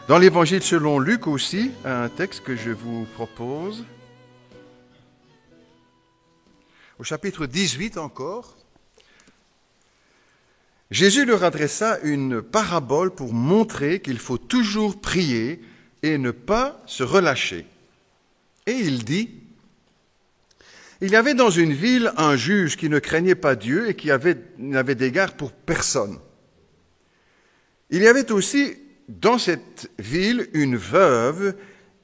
Dans l'Évangile selon Luc aussi, un texte que je vous propose, au chapitre 18 encore, Jésus leur adressa une parabole pour montrer qu'il faut toujours prier et ne pas se relâcher. Et il dit, « Il y avait dans une ville un juge qui ne craignait pas Dieu et qui n'avait d'égard pour personne. Il y avait aussi dans cette ville une veuve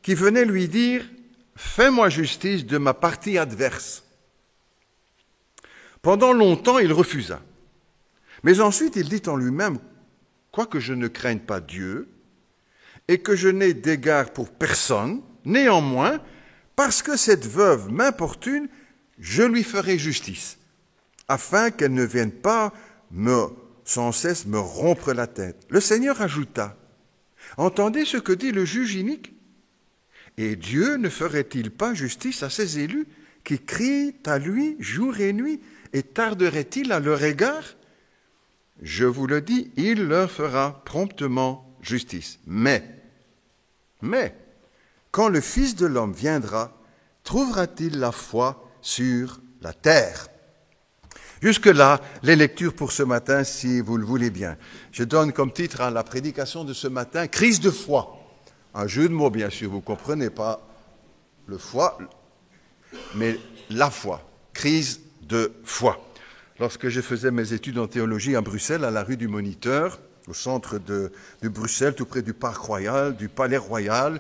qui venait lui dire, « Fais-moi justice de ma partie adverse. » Pendant longtemps, il refusa. Mais ensuite, il dit en lui-même, « Quoique je ne craigne pas Dieu et que je n'ai d'égard pour personne, néanmoins, parce que cette veuve m'importune, je lui ferai justice, afin qu'elle ne vienne pas sans cesse me rompre la tête. » Le Seigneur ajouta, « Entendez ce que dit le juge inique. Et Dieu ne ferait-il pas justice à ses élus qui crient à lui jour et nuit, et tarderait-il à leur égard ? Je vous le dis, il leur fera promptement justice. Mais, quand le Fils de l'homme viendra, trouvera-t-il la foi sur la terre ? » Jusque-là, les lectures pour ce matin, si vous le voulez bien. Je donne comme titre à la prédication de ce matin, « Crise de foi ». Un jeu de mots, bien sûr, vous ne comprenez pas le foi, mais la foi, crise de foi. Lorsque je faisais mes études en théologie à Bruxelles, à la rue du Moniteur, au centre de Bruxelles, tout près du Parc Royal, du Palais Royal,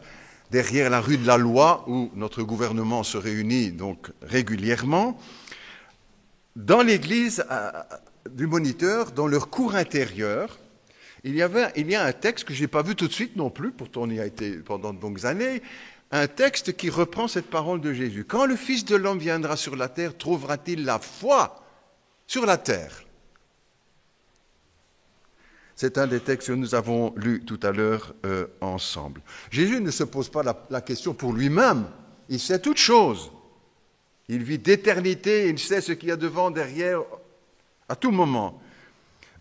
derrière la rue de la Loi, où notre gouvernement se réunit donc régulièrement, dans l'église du Moniteur, dans leur cour intérieure, il y a un texte que je n'ai pas vu tout de suite non plus, pourtant on y a été pendant de longues années, un texte qui reprend cette parole de Jésus. « Quand le Fils de l'homme viendra sur la terre, trouvera-t-il la foi sur la terre ?» C'est un des textes que nous avons lus tout à l'heure ensemble. Jésus ne se pose pas la question pour lui-même, il sait toutes choses. Il vit d'éternité, il sait ce qu'il y a devant, derrière, à tout moment.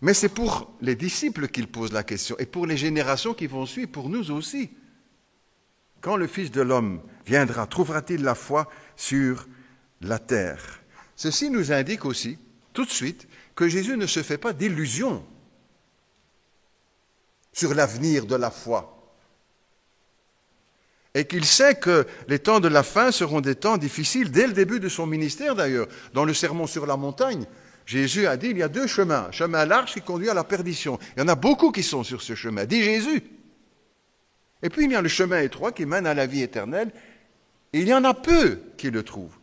Mais c'est pour les disciples qu'il pose la question, et pour les générations qui vont suivre, pour nous aussi. Quand le Fils de l'homme viendra, trouvera-t-il la foi sur la terre ? Ceci nous indique aussi, tout de suite, que Jésus ne se fait pas d'illusions sur l'avenir de la foi. Et qu'il sait que les temps de la fin seront des temps difficiles, dès le début de son ministère d'ailleurs. Dans le Sermon sur la montagne, Jésus a dit, il y a deux chemins. Un chemin large qui conduit à la perdition. Il y en a beaucoup qui sont sur ce chemin, dit Jésus. Et puis il y a le chemin étroit qui mène à la vie éternelle. Et il y en a peu qui le trouvent.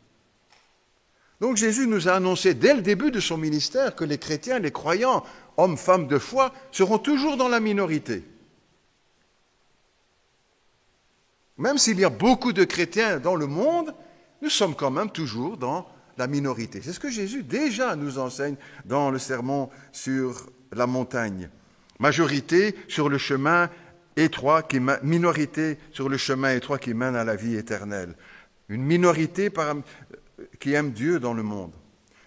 Donc Jésus nous a annoncé dès le début de son ministère que les chrétiens, les croyants, hommes, femmes de foi, seront toujours dans la minorité. Même s'il y a beaucoup de chrétiens dans le monde, nous sommes quand même toujours dans la minorité. C'est ce que Jésus déjà nous enseigne dans le sermon sur la montagne. Majorité sur le chemin étroit, minorité sur le chemin étroit qui mène à la vie éternelle. Une minorité qui aime Dieu dans le monde.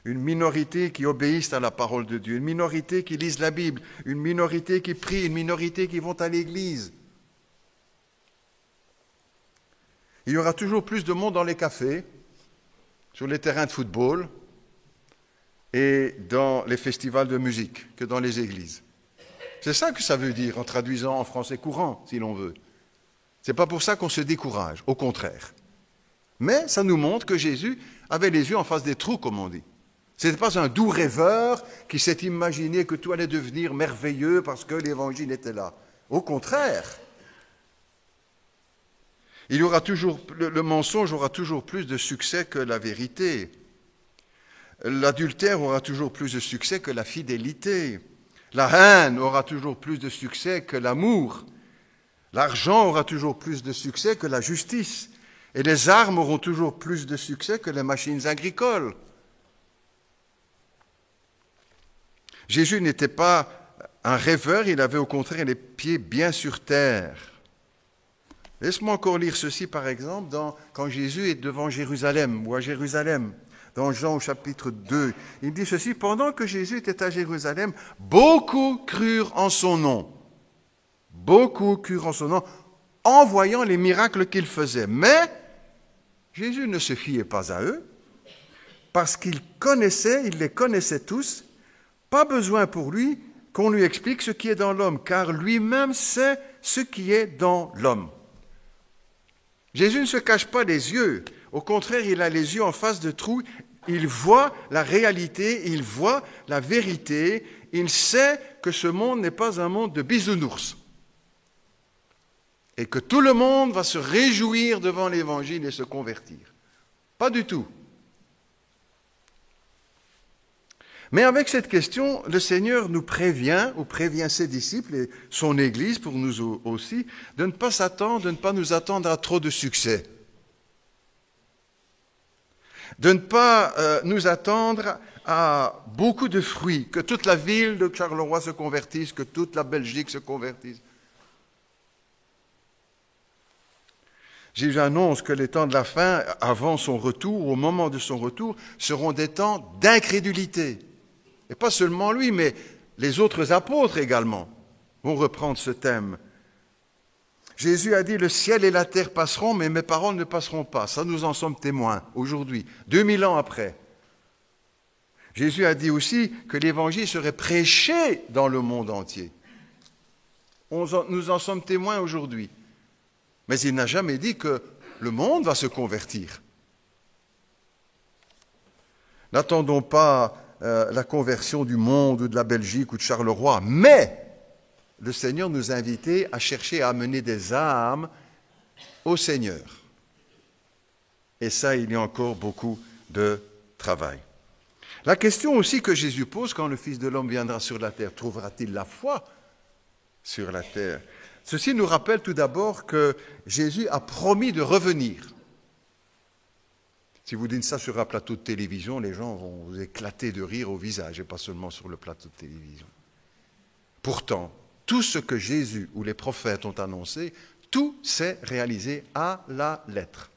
Une minorité qui obéisse à la parole de Dieu. Une minorité qui lise la Bible. Une minorité qui prie. Une minorité qui vont à l'église. Il y aura toujours plus de monde dans les cafés, sur les terrains de football et dans les festivals de musique que dans les églises. C'est ça que ça veut dire en traduisant en français courant, si l'on veut. C'est pas pour ça qu'on se décourage, au contraire. Mais ça nous montre que Jésus avait les yeux en face des trous, comme on dit. Ce n'était pas un doux rêveur qui s'est imaginé que tout allait devenir merveilleux parce que l'Évangile était là. Au contraire. Le mensonge aura toujours plus de succès que la vérité. L'adultère aura toujours plus de succès que la fidélité. La haine aura toujours plus de succès que l'amour. L'argent aura toujours plus de succès que la justice. Et les armes auront toujours plus de succès que les machines agricoles. Jésus n'était pas un rêveur, il avait au contraire les pieds bien sur terre. Laisse-moi encore lire ceci, par exemple, quand Jésus est devant Jérusalem, ou à Jérusalem, dans Jean au chapitre 2. Il dit ceci, « Pendant que Jésus était à Jérusalem, beaucoup crurent en son nom. Beaucoup crurent en son nom. en voyant les miracles qu'il faisait. Mais Jésus ne se fiait pas à eux, parce qu'il les connaissait tous. Pas besoin pour lui qu'on lui explique ce qui est dans l'homme, car lui-même sait ce qui est dans l'homme. Jésus ne se cache pas les yeux. Au contraire, il a les yeux en face de trous. Il voit la réalité, il voit la vérité. Il sait que ce monde n'est pas un monde de bisounours. Et que tout le monde va se réjouir devant l'Évangile et se convertir. Pas du tout. Mais avec cette question, le Seigneur nous prévient, ou prévient ses disciples et son Église, pour nous aussi, de ne pas s'attendre, de ne pas nous attendre à trop de succès. De ne pas nous attendre à beaucoup de fruits, que toute la ville de Charleroi se convertisse, que toute la Belgique se convertisse. Jésus annonce que les temps de la fin, avant son retour, au moment de son retour, seront des temps d'incrédulité. Et pas seulement lui, mais les autres apôtres également vont reprendre ce thème. Jésus a dit, le ciel et la terre passeront, mais mes paroles ne passeront pas. Ça, nous en sommes témoins aujourd'hui, 2000 ans après. Jésus a dit aussi que l'évangile serait prêché dans le monde entier. Nous en sommes témoins aujourd'hui. Mais il n'a jamais dit que le monde va se convertir. N'attendons pas la conversion du monde ou de la Belgique ou de Charleroi, mais le Seigneur nous a invités à chercher à amener des âmes au Seigneur. Et ça, il y a encore beaucoup de travail. La question aussi que Jésus pose quand le Fils de l'homme viendra sur la terre, trouvera-t-il la foi sur la terre? Ceci nous rappelle tout d'abord que Jésus a promis de revenir. Si vous dites ça sur un plateau de télévision, les gens vont vous éclater de rire au visage, et pas seulement sur le plateau de télévision. Pourtant, tout ce que Jésus ou les prophètes ont annoncé, tout s'est réalisé à la lettre.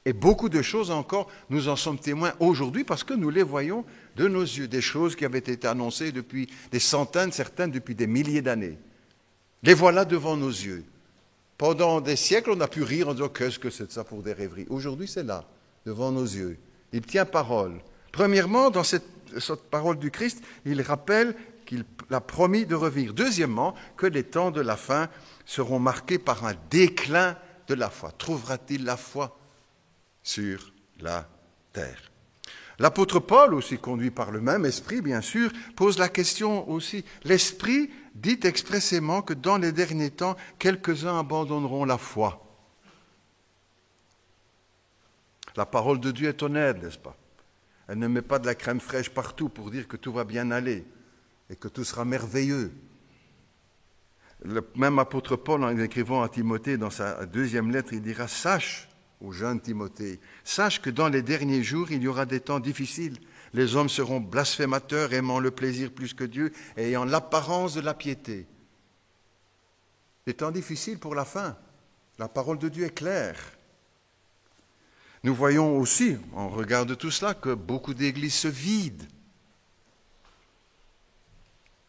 Et beaucoup de choses encore, nous en sommes témoins aujourd'hui parce que nous les voyons de nos yeux, des choses qui avaient été annoncées depuis des centaines, certaines depuis des milliers d'années. Les voilà devant nos yeux. Pendant des siècles, on a pu rire en disant « Qu'est-ce que c'est de ça pour des rêveries ?» Aujourd'hui, c'est là, devant nos yeux. Il tient parole. Premièrement, dans cette parole du Christ, il rappelle qu'il a promis de revenir. Deuxièmement, que les temps de la fin seront marqués par un déclin de la foi. Trouvera-t-il la foi sur la terre? L'apôtre Paul, aussi conduit par le même esprit, bien sûr, pose la question aussi. L'esprit dit expressément que dans les derniers temps, quelques-uns abandonneront la foi. La parole de Dieu est honnête, n'est-ce pas? Elle ne met pas de la crème fraîche partout pour dire que tout va bien aller et que tout sera merveilleux. Le même apôtre Paul, en écrivant à Timothée dans sa deuxième lettre, il dira « Sache, au jeune Timothée, sache que dans les derniers jours, il y aura des temps difficiles. Les hommes seront blasphémateurs, aimant le plaisir plus que Dieu, et ayant l'apparence de la piété. » Des temps difficiles pour la fin. La parole de Dieu est claire. Nous voyons aussi, en regard de tout cela, que beaucoup d'églises se vident,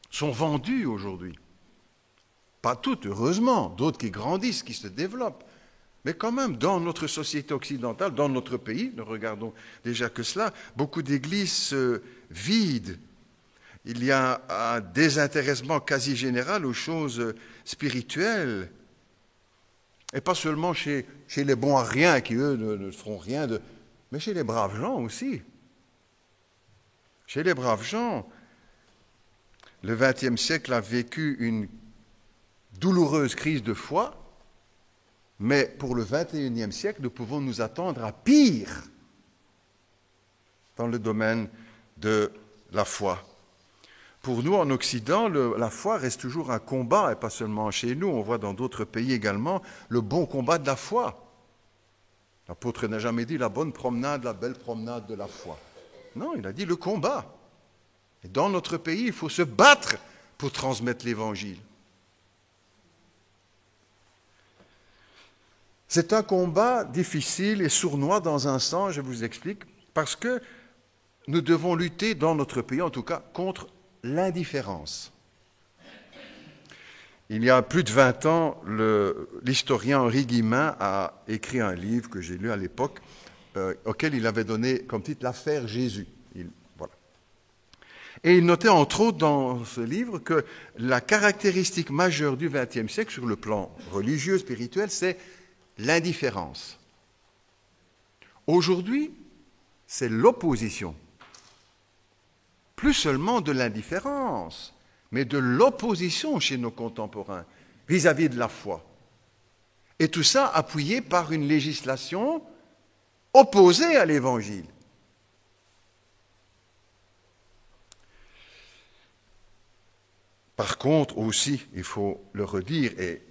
sont vendues aujourd'hui. Pas toutes, heureusement, d'autres qui grandissent, qui se développent. Mais quand même, dans notre société occidentale, dans notre pays, ne regardons déjà que cela, beaucoup d'églises se vident. Il y a un désintéressement quasi général aux choses spirituelles. Et pas seulement chez les bons à rien qui, eux, ne feront rien, mais chez les braves gens aussi. Chez les braves gens. Le XXe siècle a vécu une douloureuse crise de foi. Mais pour le XXIe siècle, nous pouvons nous attendre à pire dans le domaine de la foi. Pour nous, en Occident, la foi reste toujours un combat, et pas seulement chez nous, on voit dans d'autres pays également, le bon combat de la foi. L'apôtre n'a jamais dit la bonne promenade, la belle promenade de la foi. Non, il a dit le combat. Et dans notre pays, il faut se battre pour transmettre l'Évangile. C'est un combat difficile et sournois dans un sens, je vous explique, parce que nous devons lutter dans notre pays, en tout cas, contre l'indifférence. Il y a plus de 20 ans, l'historien Henri Guillemin a écrit un livre que j'ai lu à l'époque, auquel il avait donné comme titre « L'affaire Jésus ». Voilà. Et il notait entre autres dans ce livre que la caractéristique majeure du XXe siècle sur le plan religieux, spirituel, c'est l'indifférence. Aujourd'hui, c'est l'opposition. Plus seulement de l'indifférence, mais de l'opposition chez nos contemporains vis-à-vis de la foi. Et tout ça appuyé par une législation opposée à l'Évangile. Par contre aussi, il faut le redire, et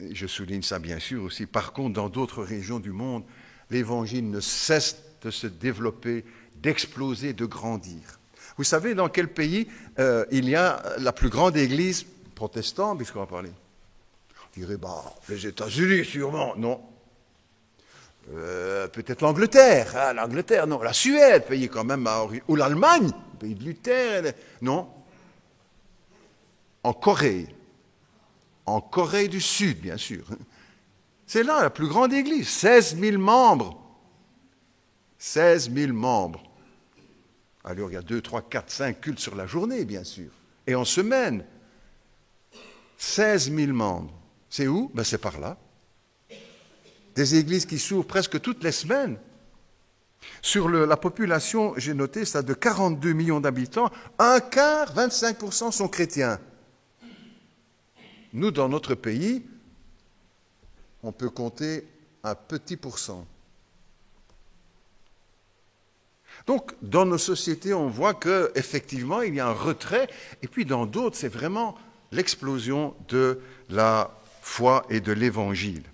je souligne ça bien sûr aussi, par contre, dans d'autres régions du monde, l'Évangile ne cesse de se développer, d'exploser, de grandir. Vous savez dans quel pays il y a la plus grande église protestante, puisqu'on va parler? On dirait, les États-Unis sûrement, non. Peut-être l'Angleterre, hein, l'Angleterre, non. La Suède, pays quand même, ou l'Allemagne, pays de Luther, non. En Corée du Sud, bien sûr. C'est là la plus grande église, 16 000 membres. 16 000 membres. Alors, il y a 2, 3, 4, 5 cultes sur la journée, bien sûr. Et en semaine, 16 000 membres. C'est où? C'est par là. Des églises qui s'ouvrent presque toutes les semaines. Sur la population, j'ai noté, ça de 42 millions d'habitants, un quart, 25% sont chrétiens. Nous, dans notre pays, on peut compter un petit pourcent. Donc, dans nos sociétés, on voit qu'effectivement, il y a un retrait, et puis dans d'autres, c'est vraiment l'explosion de la foi et de l'Évangile.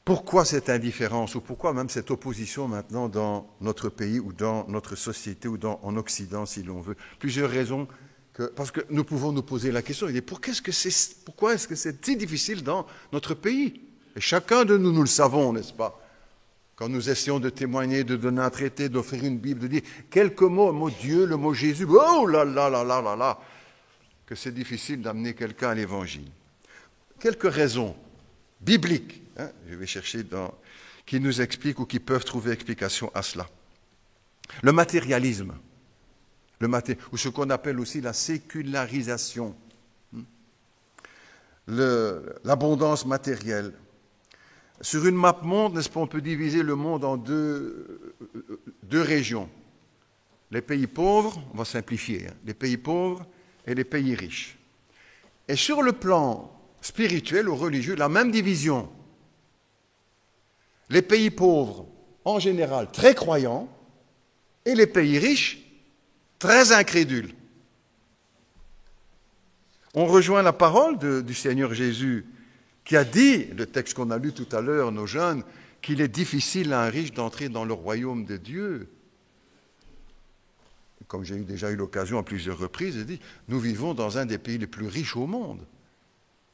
Pourquoi cette indifférence, ou pourquoi même cette opposition maintenant dans notre pays, ou dans notre société, ou en Occident, si l'on veut? Plusieurs raisons. Parce que nous pouvons nous poser la question, pourquoi est-ce que c'est si difficile dans notre pays? Et chacun de nous le savons, n'est-ce pas? Quand nous essayons de témoigner, de donner un traité, d'offrir une Bible, de dire quelques mots, le mot Dieu, le mot Jésus, oh là là là là là là, que c'est difficile d'amener quelqu'un à l'Évangile. Quelques raisons bibliques, hein, je vais chercher qui nous expliquent ou qui peuvent trouver explication à cela. Le matérialisme. Ou ce qu'on appelle aussi la sécularisation, l'abondance matérielle. Sur une map monde, n'est-ce pas, on peut diviser le monde en deux régions. Les pays pauvres, on va simplifier, hein, les pays pauvres et les pays riches. Et sur le plan spirituel ou religieux, la même division. Les pays pauvres, en général, très croyants, et les pays riches, très incrédule. On rejoint la parole du Seigneur Jésus qui a dit, le texte qu'on a lu tout à l'heure, nos jeunes, qu'il est difficile à un riche d'entrer dans le royaume de Dieu. Comme j'ai déjà eu l'occasion à plusieurs reprises de dire, nous vivons dans un des pays les plus riches au monde.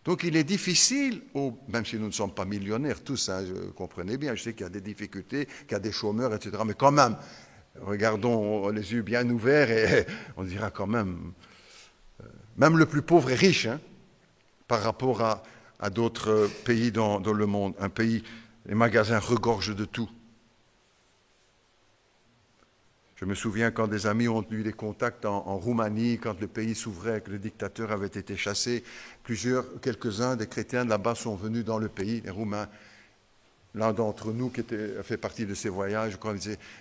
Donc il est difficile, même si nous ne sommes pas millionnaires tous, hein, comprenez bien, je sais qu'il y a des difficultés, qu'il y a des chômeurs, etc., mais quand même, regardons les yeux bien ouverts et on dira quand même le plus pauvre est riche, hein, par rapport à d'autres pays dans le monde. Un pays, les magasins regorgent de tout. Je me souviens quand des amis ont eu des contacts en Roumanie, quand le pays s'ouvrait, que le dictateur avait été chassé, quelques-uns des chrétiens de là-bas sont venus dans le pays, les Roumains. L'un d'entre nous qui a fait partie de ces voyages,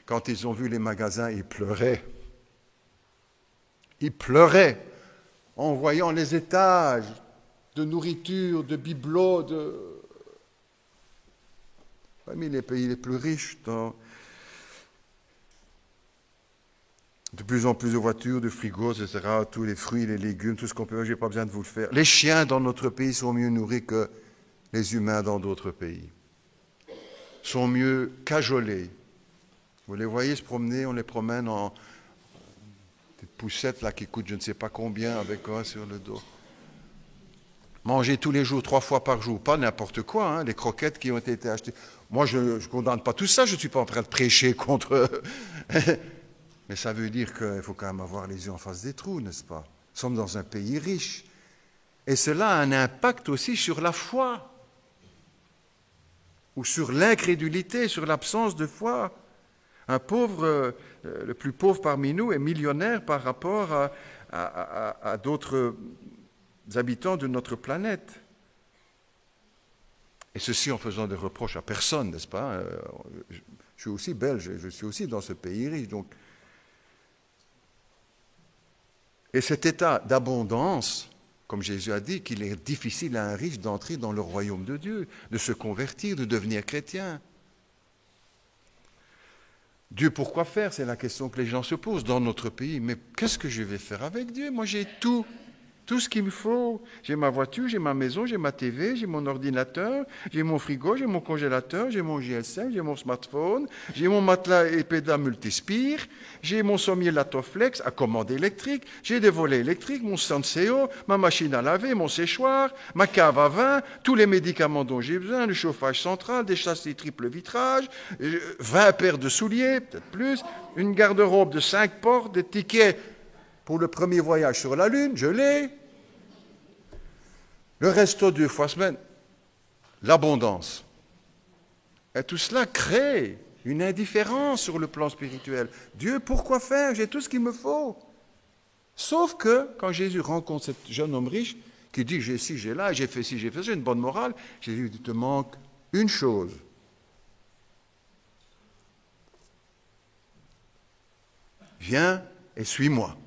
quand ils ont vu les magasins, ils pleuraient. Ils pleuraient en voyant les étages de nourriture, de bibelots, parmi les pays les plus riches, de plus en plus de voitures, de frigos, etc., tous les fruits, les légumes, tout ce qu'on peut, je n'ai pas besoin de vous le faire. Les chiens dans notre pays sont mieux nourris que les humains dans d'autres pays. Sont mieux cajolés. Vous les voyez se promener, on les promène en des poussettes là, qui coûtent je ne sais pas combien avec quoi sur le dos. Manger tous les jours, 3 fois par jour, pas n'importe quoi, hein, les croquettes qui ont été achetées. Moi, je ne condamne pas tout ça, je ne suis pas en train de prêcher contre... Mais ça veut dire qu'il faut quand même avoir les yeux en face des trous, n'est-ce pas? Nous sommes dans un pays riche. Et cela a un impact aussi sur la foi, ou sur l'incrédulité, sur l'absence de foi. Un pauvre, le plus pauvre parmi nous, est millionnaire par rapport à d'autres habitants de notre planète. Et ceci en faisant des reproches à personne, n'est-ce pas? Je suis aussi belge, je suis aussi dans ce pays riche. Donc. Et cet état d'abondance, comme Jésus a dit, qu'il est difficile à un riche d'entrer dans le royaume de Dieu, de se convertir, de devenir chrétien. Dieu, pourquoi faire? C'est la question que les gens se posent dans notre pays. Mais qu'est-ce que je vais faire avec Dieu? Moi, j'ai tout ce qu'il me faut. J'ai ma voiture, j'ai ma maison, j'ai ma TV, j'ai mon ordinateur, j'ai mon frigo, j'ai mon congélateur, j'ai mon GSM, j'ai mon smartphone, j'ai mon matelas Epeda Multispire, j'ai mon sommier Latoflex à commande électrique, j'ai des volets électriques, mon Senseo, ma machine à laver, mon séchoir, ma cave à vin, tous les médicaments dont j'ai besoin, le chauffage central, des châssis triple vitrage, 20 paires de souliers, peut-être plus, une garde-robe de 5 portes, des tickets pour le premier voyage sur la Lune, je l'ai. Le resto 2 fois semaine, l'abondance. Et tout cela crée une indifférence sur le plan spirituel. Dieu, pourquoi faire? J'ai tout ce qu'il me faut. Sauf que, quand Jésus rencontre ce jeune homme riche, qui dit, j'ai ci, j'ai là, j'ai fait ci, j'ai fait ça, j'ai une bonne morale, Jésus dit, il te manque une chose. Viens et suis-moi.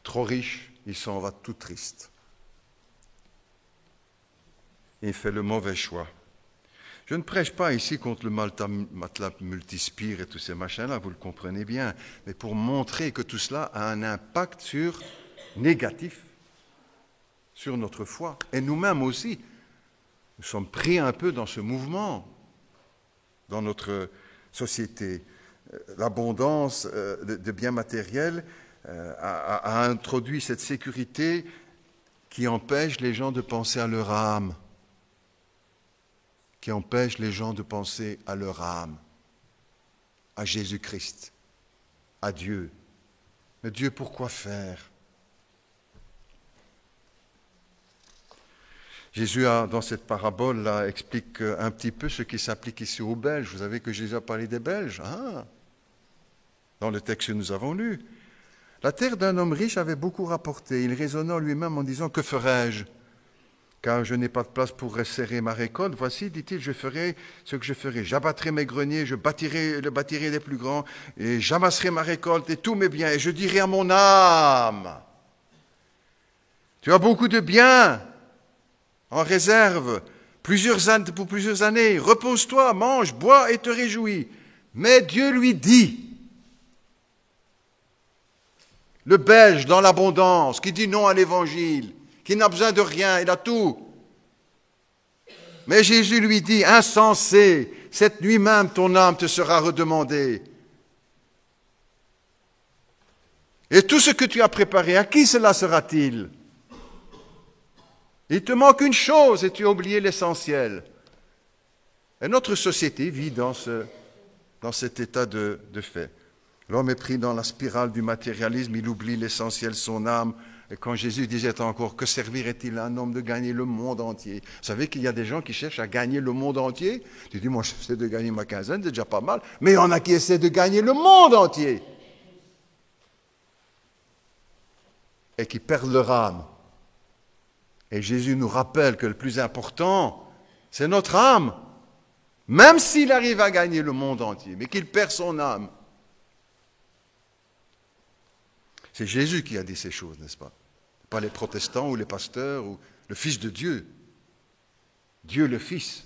Trop riche, il s'en va tout triste. Il fait le mauvais choix. Je ne prêche pas ici contre le matelas multispire et tous ces machins-là, vous le comprenez bien, mais pour montrer que tout cela a un impact négatif sur notre foi. Et nous-mêmes aussi, nous sommes pris un peu dans ce mouvement, dans notre société. L'abondance de biens matériels a introduit cette sécurité qui empêche les gens de penser à leur âme, qui empêche les gens de penser à leur âme, à Jésus-Christ, à Dieu. Mais Dieu, pourquoi faire? Jésus, dans cette parabole-là, explique un petit peu ce qui s'applique ici aux Belges. Vous savez que Jésus a parlé des Belges, dans le texte que nous avons lu. La terre d'un homme riche avait beaucoup rapporté. Il raisonna lui-même en disant, que ferai-je? Car je n'ai pas de place pour resserrer ma récolte. Voici, dit-il, je ferai ce que je ferai. J'abattrai mes greniers, je bâtirai les plus grands, et j'amasserai ma récolte et tous mes biens. Et je dirai à mon âme, tu as beaucoup de biens en réserve, pour plusieurs années. Repose-toi, mange, bois et te réjouis. Mais Dieu lui dit, le Belge dans l'abondance, qui dit non à l'évangile, qui n'a besoin de rien, il a tout. Mais Jésus lui dit, insensé, cette nuit même ton âme te sera redemandée. Et tout ce que tu as préparé, à qui cela sera-t-il? Il te manque une chose et tu as oublié l'essentiel. Et notre société vit dans cet état de fait. L'homme est pris dans la spirale du matérialisme, il oublie l'essentiel, son âme. Et quand Jésus disait encore, que servirait-il à un homme de gagner le monde entier? Vous savez qu'il y a des gens qui cherchent à gagner le monde entier? Tu dis, moi j'essaie de gagner ma quinzaine, c'est déjà pas mal. Mais il y en a qui essaient de gagner le monde entier. Et qui perdent leur âme. Et Jésus nous rappelle que le plus important, c'est notre âme. Même s'il arrive à gagner le monde entier, mais qu'il perd son âme. C'est Jésus qui a dit ces choses, n'est-ce pas? Pas les protestants ou les pasteurs ou le Fils de Dieu. Dieu le Fils.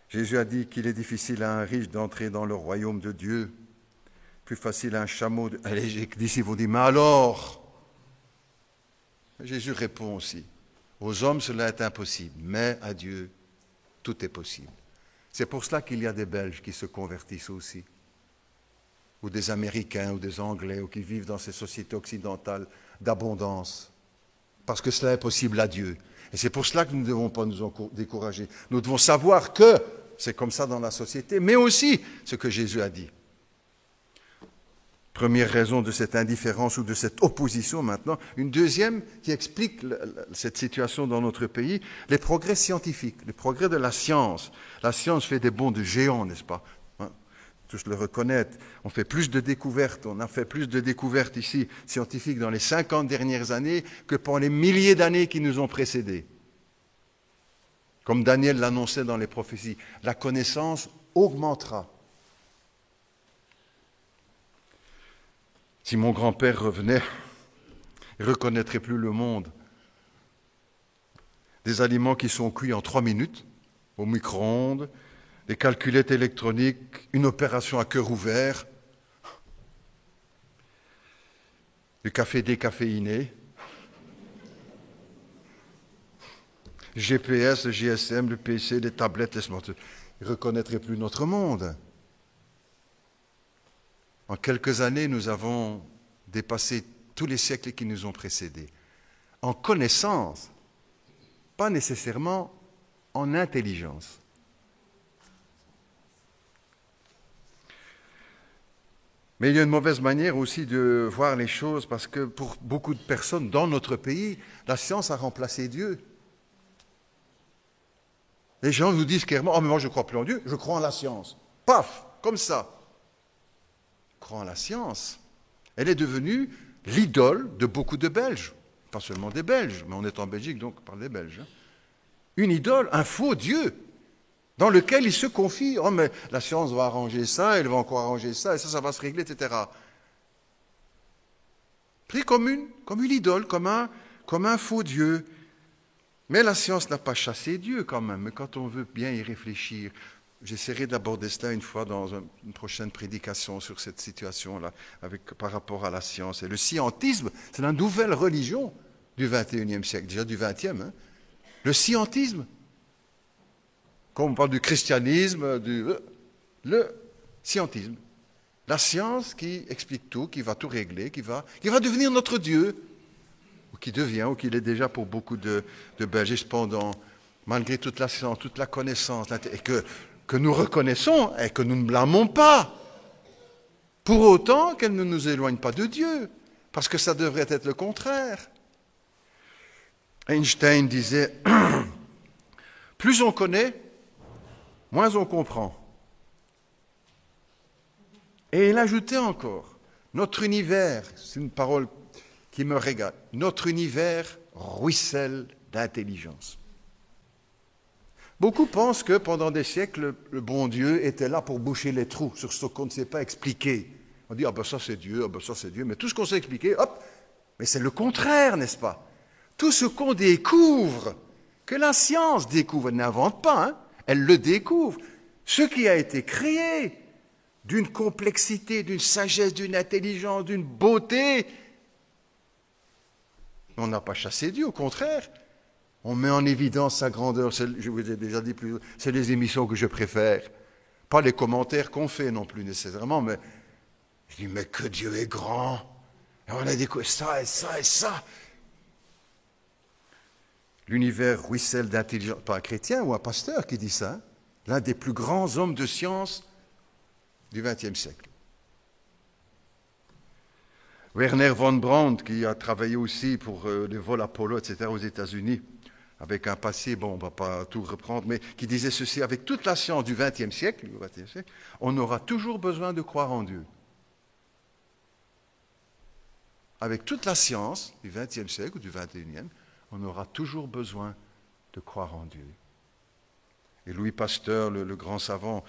Jésus a dit qu'il est difficile à un riche d'entrer dans le royaume de Dieu. Plus facile à un chameau. Les disciples vont dire, mais alors? Jésus répond aussi. Aux hommes, cela est impossible, mais à Dieu, tout est possible. C'est pour cela qu'il y a des Belges qui se convertissent aussi. Ou des Américains, ou des Anglais, ou qui vivent dans ces sociétés occidentales d'abondance. Parce que cela est possible à Dieu. Et c'est pour cela que nous ne devons pas nous décourager. Nous devons savoir que c'est comme ça dans la société, mais aussi ce que Jésus a dit. Première raison de cette indifférence ou de cette opposition maintenant. Une deuxième qui explique cette situation dans notre pays, les progrès scientifiques, les progrès de la science. La science fait des bonds de géants, n'est-ce pas? Tous le reconnaissent. On fait plus de découvertes, on a fait plus de découvertes ici scientifiques dans les 50 dernières années que pendant les milliers d'années qui nous ont précédés. Comme Daniel l'annonçait dans les prophéties, la connaissance augmentera. Si mon grand-père revenait, il ne reconnaîtrait plus le monde. Des aliments qui sont cuits en 3 minutes, au micro-ondes, des calculettes électroniques, une opération à cœur ouvert, du café décaféiné, GPS, le GSM, le PC, les tablettes, les smartphones. Ils ne reconnaîtraient plus notre monde. En quelques années, nous avons dépassé tous les siècles qui nous ont précédés. En connaissance, pas nécessairement en intelligence. Mais il y a une mauvaise manière aussi de voir les choses parce que pour beaucoup de personnes dans notre pays, la science a remplacé Dieu. Les gens nous disent clairement, « Oh, mais moi je ne crois plus en Dieu, je crois en la science. » Paf, comme ça. Je crois en la science. Elle est devenue l'idole de beaucoup de Belges. Pas seulement des Belges, mais on est en Belgique, donc on parle des Belges. Une idole, un faux Dieu, dans lequel ils se confient. « Oh, mais la science va arranger ça, elle va encore arranger ça, et ça va se régler, etc. » Pris comme une idole, comme un faux Dieu. Mais la science n'a pas chassé Dieu quand même, mais quand on veut bien y réfléchir, j'essaierai d'aborder cela une fois dans une prochaine prédication sur cette situation-là, par rapport à la science. Et le scientisme, c'est la nouvelle religion du XXIe siècle, déjà du XXe. Le scientisme, quand on parle du christianisme, le scientisme. La science qui explique tout, qui va tout régler, qui va devenir notre Dieu. Ou qui devient, ou qui l'est déjà pour beaucoup de Belges, cependant, malgré toute la science, toute la connaissance, et que nous reconnaissons et que nous ne blâmons pas, pour autant qu'elle ne nous éloigne pas de Dieu, parce que ça devrait être le contraire. Einstein disait, plus on connaît, moins on comprend. Et il ajoutait encore, notre univers, c'est une parole qui me régale. Notre univers ruisselle d'intelligence. Beaucoup pensent que pendant des siècles, le bon Dieu était là pour boucher les trous sur ce qu'on ne sait pas expliquer. On dit, ah ben ça c'est Dieu, ah ben ça c'est Dieu, mais tout ce qu'on sait expliquer, hop, mais c'est le contraire, n'est-ce pas? Tout ce qu'on découvre, que la science découvre, elle n'invente pas, elle le découvre. Ce qui a été créé d'une complexité, d'une sagesse, d'une intelligence, d'une beauté, on n'a pas chassé Dieu, au contraire. On met en évidence sa grandeur. Je vous ai déjà dit plus, c'est les émissions que je préfère. Pas les commentaires qu'on fait non plus nécessairement, mais je dis, mais que Dieu est grand. Et on a découvert ça et ça et ça. L'univers ruisselle d'intelligence. Pas un chrétien ou un pasteur qui dit ça. L'un des plus grands hommes de science du XXe siècle. Werner von Braun, qui a travaillé aussi pour les vols Apollo, etc., aux États-Unis, avec un passé, bon, on ne va pas tout reprendre, mais qui disait ceci, avec toute la science du XXe siècle, on aura toujours besoin de croire en Dieu. Avec toute la science du XXe siècle ou du XXIe, on aura toujours besoin de croire en Dieu. Et Louis Pasteur, le grand savant,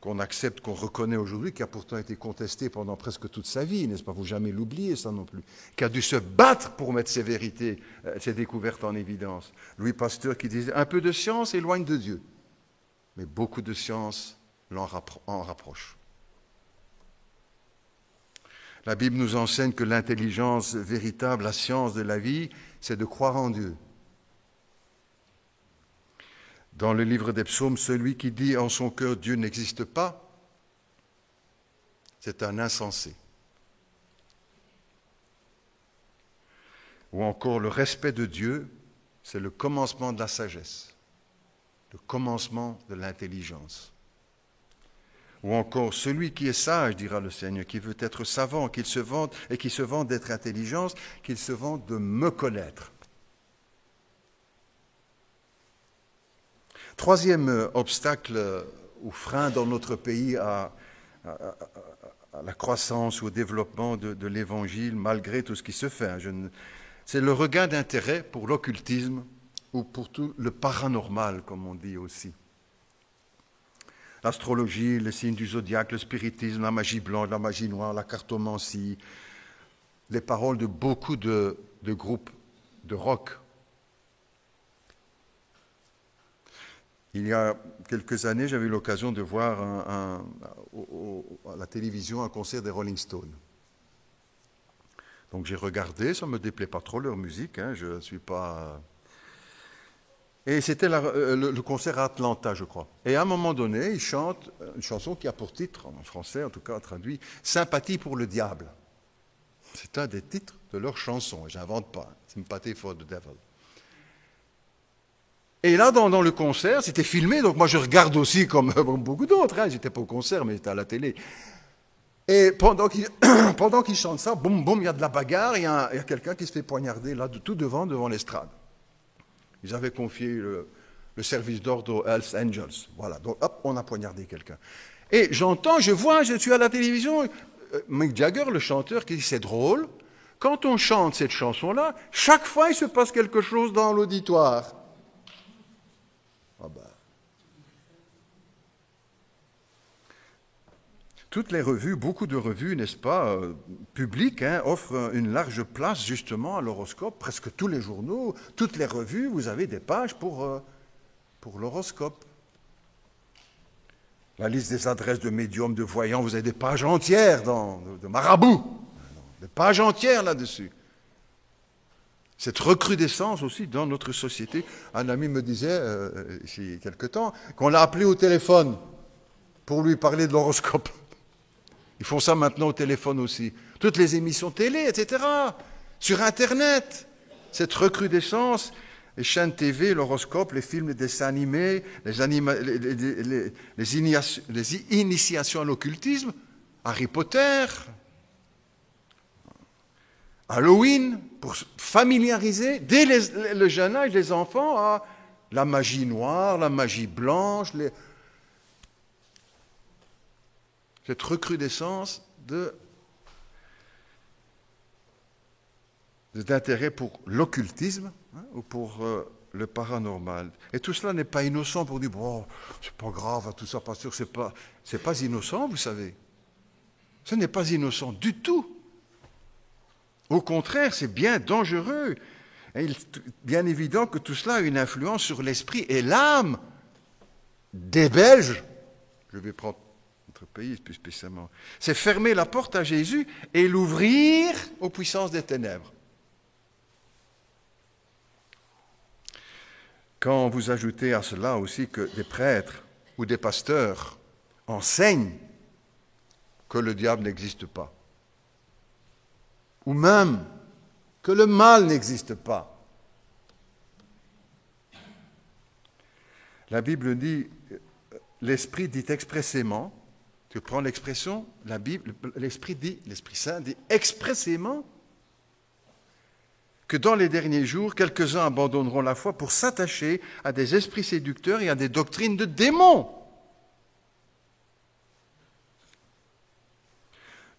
qu'on accepte, qu'on reconnaît aujourd'hui, qui a pourtant été contesté pendant presque toute sa vie, n'est-ce pas? Vous jamais l'oublier, ça non plus. Qui a dû se battre pour mettre ses vérités, ses découvertes en évidence. Louis Pasteur qui disait, un peu de science éloigne de Dieu, mais beaucoup de science en rapproche. La Bible nous enseigne que l'intelligence véritable, la science de la vie, c'est de croire en Dieu. Dans le livre des psaumes, celui qui dit en son cœur Dieu n'existe pas, c'est un insensé. Ou encore le respect de Dieu, c'est le commencement de la sagesse, le commencement de l'intelligence. Ou encore, celui qui est sage, dira le Seigneur, qui veut être savant, qu'il se vante et qui se vante d'être intelligence, qu'il se vante de me connaître. Troisième obstacle ou frein dans notre pays à la croissance ou au développement de l'Évangile, malgré tout ce qui se fait. C'est le regain d'intérêt pour l'occultisme ou pour tout le paranormal, comme on dit aussi. L'astrologie, les signes du zodiaque, le spiritisme, la magie blanche, la magie noire, la cartomancie, les paroles de beaucoup de groupes de rock. Il y a quelques années, j'avais eu l'occasion de voir à la télévision un concert des Rolling Stones. Donc j'ai regardé, ça ne me déplaît pas trop leur musique, je ne suis pas... Et c'était le concert à Atlanta, je crois. Et à un moment donné, ils chantent une chanson qui a pour titre, en français en tout cas traduit, « Sympathie pour le diable ». C'est un des titres de leur chanson, et je n'invente pas, « Sympathy for the devil ». Et là, dans le concert, c'était filmé, donc moi je regarde aussi comme beaucoup d'autres, j'étais pas au concert, mais j'étais à la télé. Et pendant qu'ils chantent ça, boum, boum, il y a de la bagarre, il y a quelqu'un qui se fait poignarder là, tout devant l'estrade. Ils avaient confié le service d'ordre aux Hells Angels. Voilà, donc hop, on a poignardé quelqu'un. Et je suis à la télévision, Mick Jagger, le chanteur, qui dit, c'est drôle, quand on chante cette chanson-là, chaque fois il se passe quelque chose dans l'auditoire. Ah ben. Toutes les revues, beaucoup de revues, n'est-ce pas, publiques, offrent une large place justement à l'horoscope. Presque tous les journaux, toutes les revues, vous avez des pages pour l'horoscope. La liste des adresses de médiums, de voyants, vous avez des pages entières de marabouts, des pages entières là-dessus. Cette recrudescence aussi dans notre société. Un ami me disait, il y a quelque temps, qu'on l'a appelé au téléphone pour lui parler de l'horoscope. Ils font ça maintenant au téléphone aussi. Toutes les émissions télé, etc. Sur Internet. Cette recrudescence, les chaînes TV, l'horoscope, les films, les dessins animés, les initiations à l'occultisme, Harry Potter, Halloween, pour familiariser dès le jeune âge les enfants à la magie noire, la magie blanche, cette recrudescence d'intérêt pour l'occultisme ou pour le paranormal. Et tout cela n'est pas innocent pour dire, bon, c'est pas grave, tout ça, pasteur, c'est pas innocent, vous savez. Ce n'est pas innocent du tout. Au contraire, c'est bien dangereux. Et il est bien évident que tout cela a une influence sur l'esprit et l'âme des Belges. Je vais prendre notre pays plus spécialement. C'est fermer la porte à Jésus et l'ouvrir aux puissances des ténèbres. Quand vous ajoutez à cela aussi que des prêtres ou des pasteurs enseignent que le diable n'existe pas, ou même que le mal n'existe pas. La Bible dit, l'Esprit dit expressément, tu prends l'expression, la Bible, l'Esprit Saint dit expressément que dans les derniers jours, quelques-uns abandonneront la foi pour s'attacher à des esprits séducteurs et à des doctrines de démons.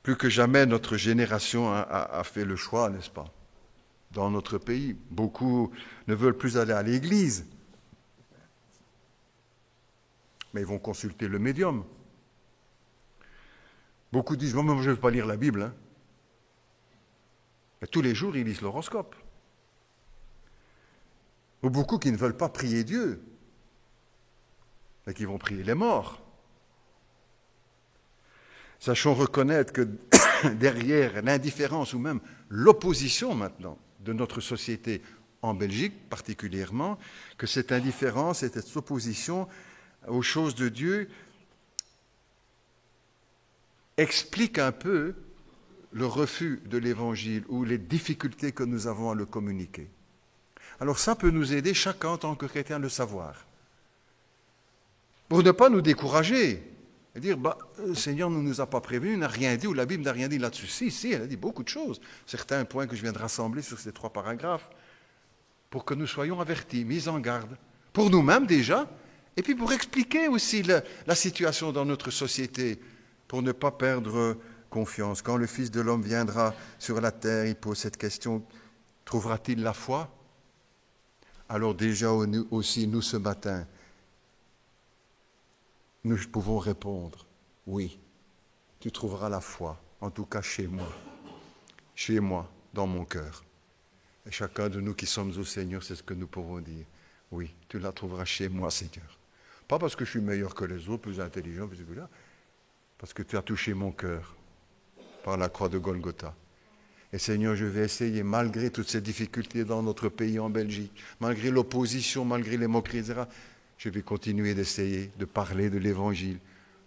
Plus que jamais, notre génération a fait le choix, n'est-ce pas? Dans notre pays, beaucoup ne veulent plus aller à l'église, mais ils vont consulter le médium. Beaucoup disent, moi je ne veux pas lire la Bible. Mais tous les jours, ils lisent l'horoscope. Ou beaucoup qui ne veulent pas prier Dieu, mais qui vont prier les morts. Sachons reconnaître que derrière l'indifférence ou même l'opposition maintenant de notre société, en Belgique particulièrement, que cette indifférence et cette opposition aux choses de Dieu explique un peu le refus de l'Évangile ou les difficultés que nous avons à le communiquer. Alors ça peut nous aider chacun en tant que chrétien de le savoir. Pour ne pas nous décourager, Et dire, le Seigneur ne nous a pas prévenus, il n'a rien dit, ou la Bible n'a rien dit là-dessus. Si, elle a dit beaucoup de choses. Certains points que je viens de rassembler sur ces 3 paragraphes, pour que nous soyons avertis, mis en garde, pour nous-mêmes déjà, et puis pour expliquer aussi la situation dans notre société, pour ne pas perdre confiance. Quand le Fils de l'homme viendra sur la terre, il pose cette question, trouvera-t-il la foi? Alors déjà aussi, nous ce matin, nous pouvons répondre, oui, tu trouveras la foi, en tout cas chez moi, dans mon cœur. Et chacun de nous qui sommes au Seigneur, c'est ce que nous pouvons dire. Oui, tu la trouveras chez moi, Seigneur. Pas parce que je suis meilleur que les autres, plus intelligent, plus là, parce que tu as touché mon cœur par la croix de Golgotha. Et Seigneur, je vais essayer, malgré toutes ces difficultés dans notre pays, en Belgique, malgré l'opposition, malgré les moqueries, etc., je vais continuer d'essayer de parler de l'Évangile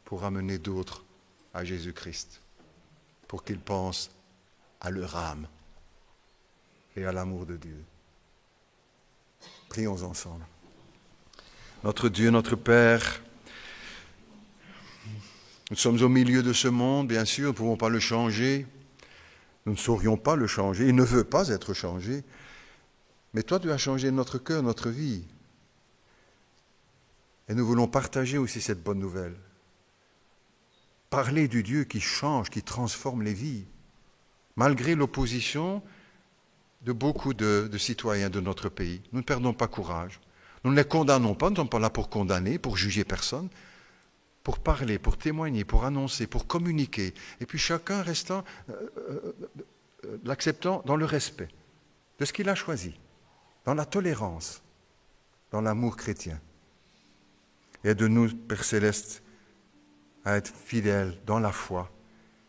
pour amener d'autres à Jésus-Christ, pour qu'ils pensent à leur âme et à l'amour de Dieu. Prions ensemble. Notre Dieu, notre Père, nous sommes au milieu de ce monde, bien sûr, nous ne pouvons pas le changer. Nous ne saurions pas le changer. Il ne veut pas être changé. Mais toi, tu as changé notre cœur, notre vie. Et nous voulons partager aussi cette bonne nouvelle. Parler du Dieu qui change, qui transforme les vies, malgré l'opposition de beaucoup de citoyens de notre pays. Nous ne perdons pas courage. Nous ne les condamnons pas, nous ne sommes pas là pour condamner, pour juger personne, pour parler, pour témoigner, pour annoncer, pour communiquer. Et puis chacun restant, l'acceptant dans le respect de ce qu'il a choisi, dans la tolérance, dans l'amour chrétien. Aide-nous, Père Céleste, à être fidèles dans la foi,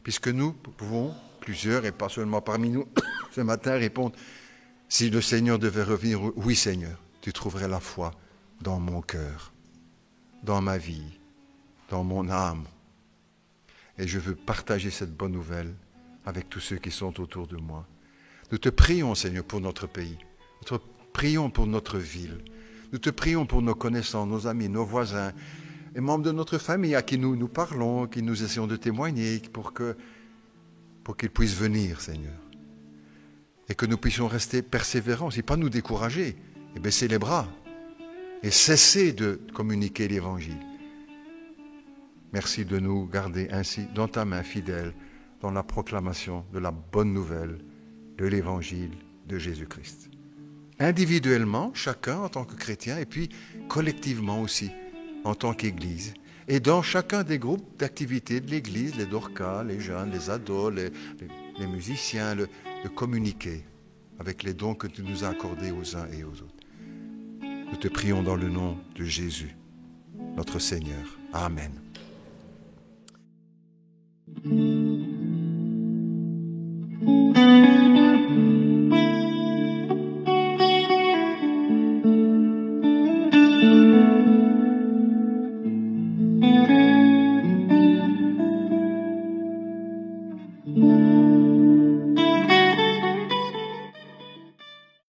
puisque nous pouvons, plusieurs, et pas seulement parmi nous, ce matin, répondre, si le Seigneur devait revenir, oui Seigneur, tu trouverais la foi dans mon cœur, dans ma vie, dans mon âme. Et je veux partager cette bonne nouvelle avec tous ceux qui sont autour de moi. Nous te prions, Seigneur, pour notre pays. Nous te prions pour notre ville. Nous te prions pour nos connaissances, nos amis, nos voisins, et membres de notre famille à qui nous parlons, qui nous essayons de témoigner, pour qu'ils puissent venir, Seigneur. Et que nous puissions rester persévérants, et pas nous décourager, et baisser les bras, et cesser de communiquer l'Évangile. Merci de nous garder ainsi dans ta main fidèle, dans la proclamation de la bonne nouvelle de l'Évangile de Jésus-Christ. Individuellement, chacun en tant que chrétien, et puis collectivement aussi, en tant qu'Église. Et dans chacun des groupes d'activités de l'Église, les Dorcas, les jeunes, les ados, les musiciens, de communiquer avec les dons que tu nous as accordés aux uns et aux autres. Nous te prions dans le nom de Jésus, notre Seigneur. Amen.